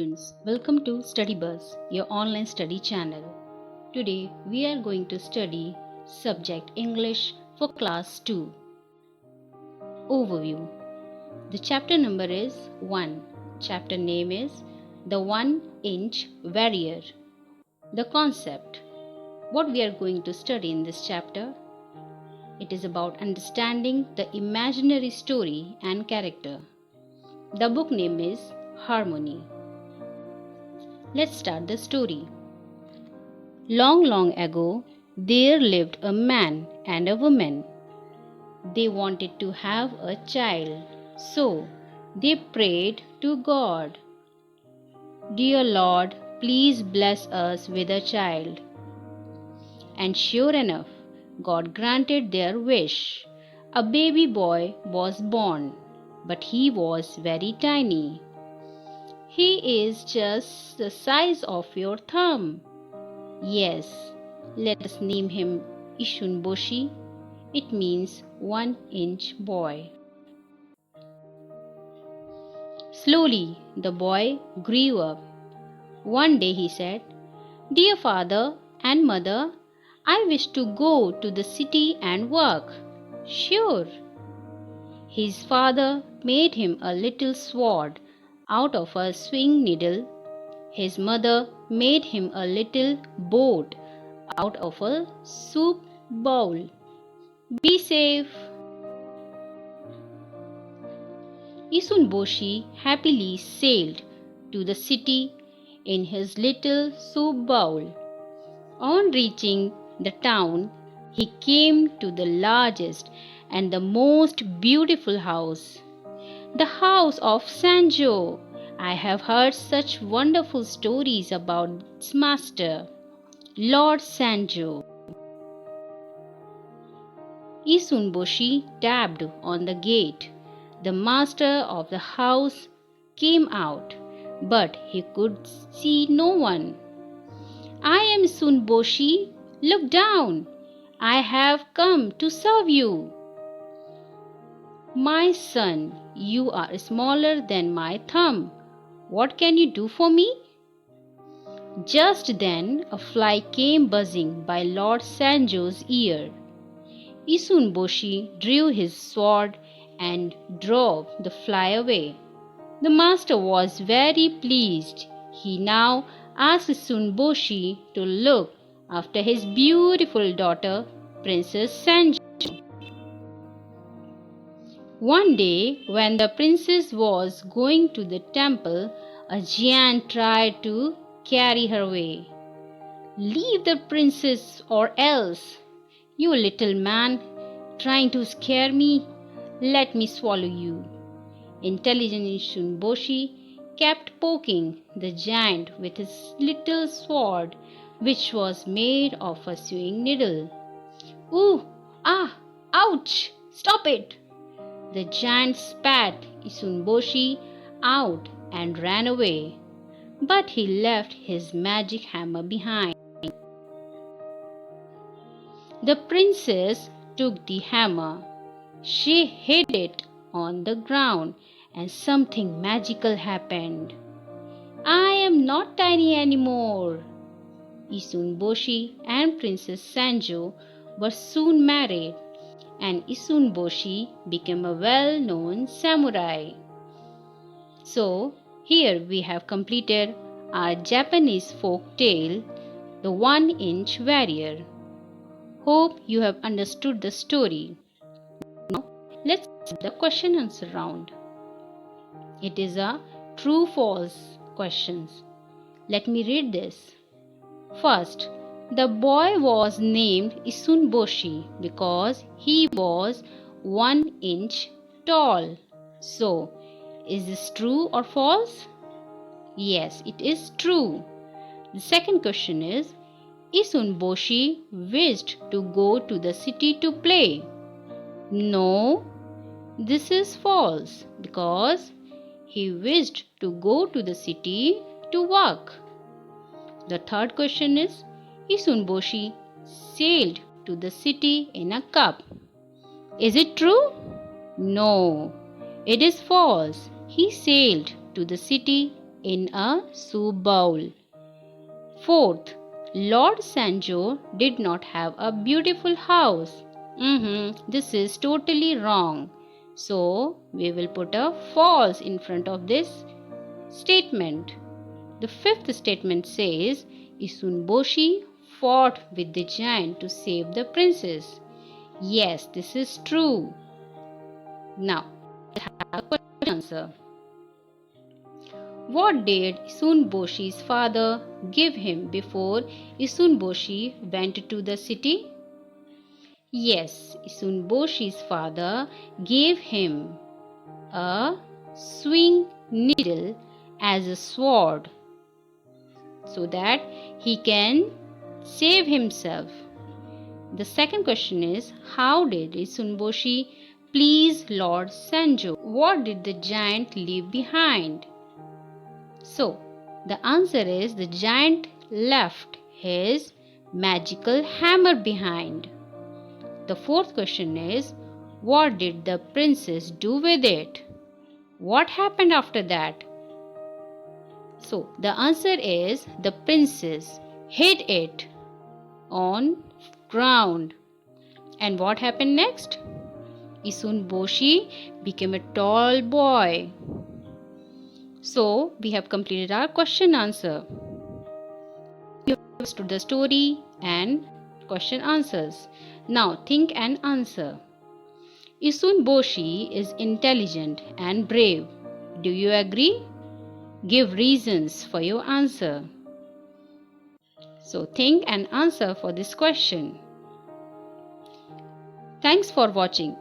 students, welcome to Study Buzz, your online study channel. Today we are going to study subject English for class 2. Overview. The chapter number is 1. Chapter name is The 1-Inch Warrior. The concept. What we are going to study in this chapter? It is about understanding the imaginary story and character. The book name is Harmony. Let's start the story. Long, long ago, there lived a man and a woman. They wanted to have a child, so they prayed to God. Dear Lord, please bless us with a child. And sure enough, God granted their wish. A baby boy was born, but he was very tiny. He is just the size of your thumb. Yes, let us name him Ishunboshi. It means 1-inch boy. Slowly, the boy grew up. One day he said, Dear father and mother, I wish to go to the city and work. Sure. His father made him a little sword out of a swing needle. His mother made him a little boat out of a soup bowl. Be safe. Isunboshi happily sailed to the city in his little soup bowl. On reaching the town, he came to the largest and the most beautiful house. The house of Sanjo. I have heard such wonderful stories about its master, Lord Sanjo. Isunboshi tapped on the gate. The master of the house came out, but he could see no one. I am Isunboshi. Look down. I have come to serve you. My son, you are smaller than my thumb. What can you do for me? Just then a fly came buzzing by Lord Sanjo's ear. Isunboshi drew his sword and drove the fly away. The master was very pleased. He now asked Isunboshi to look after his beautiful daughter, Princess Sanjo. One day, when the princess was going to the temple, a giant tried to carry her away. Leave the princess or else, you little man, trying to scare me, let me swallow you. Intelligent Isunboshi kept poking the giant with his little sword, which was made of a sewing needle. Ooh! Ah! Ouch! Stop it! The giant spat Isunboshi out and ran away, but he left his magic hammer behind. The princess took the hammer. She hid it on the ground and something magical happened. I am not tiny anymore. Isunboshi and Princess Sanjo were soon married, and Isunboshi became a well-known samurai. So, here we have completed our Japanese folk tale, The 1-Inch Warrior. Hope you have understood the story. Now, let's see the question answer round. It is a true-false questions. Let me read this. First, the boy was named Isunboshi because he was 1 inch tall. So, is this true or false? Yes, it is true. The second question is, Isunboshi wished to go to the city to play. No, this is false because he wished to go to the city to work. The third question is, Isunboshi sailed to the city in a cup. Is it true? No, it is false. He sailed to the city in a soup bowl. Fourth, Lord Sanjo did not have a beautiful house. This is totally wrong. So, we will put a false in front of this statement. The fifth statement says, Isunboshi fought with the giant to save the princess. Yes, this is true. Now, let's have a question answer. What did Isunboshi's father give him before Isunboshi went to the city? Yes, Isunboshi's father gave him a swing needle as a sword so that he can save himself. The second question is, how did Isunboshi please Lord Sanjo? What did the giant leave behind? So, the answer is the giant left his magical hammer behind. The fourth question is, what did the princess do with it? What happened after that? So, the answer is the princess hid it on ground. And what happened next? Isunboshi became a tall boy. So, we have completed our question answer. You have understood the story and question answers. Now, think and answer. Isunboshi is intelligent and brave. Do you agree? Give reasons for your answer. So, think and answer for this question. Thanks for watching.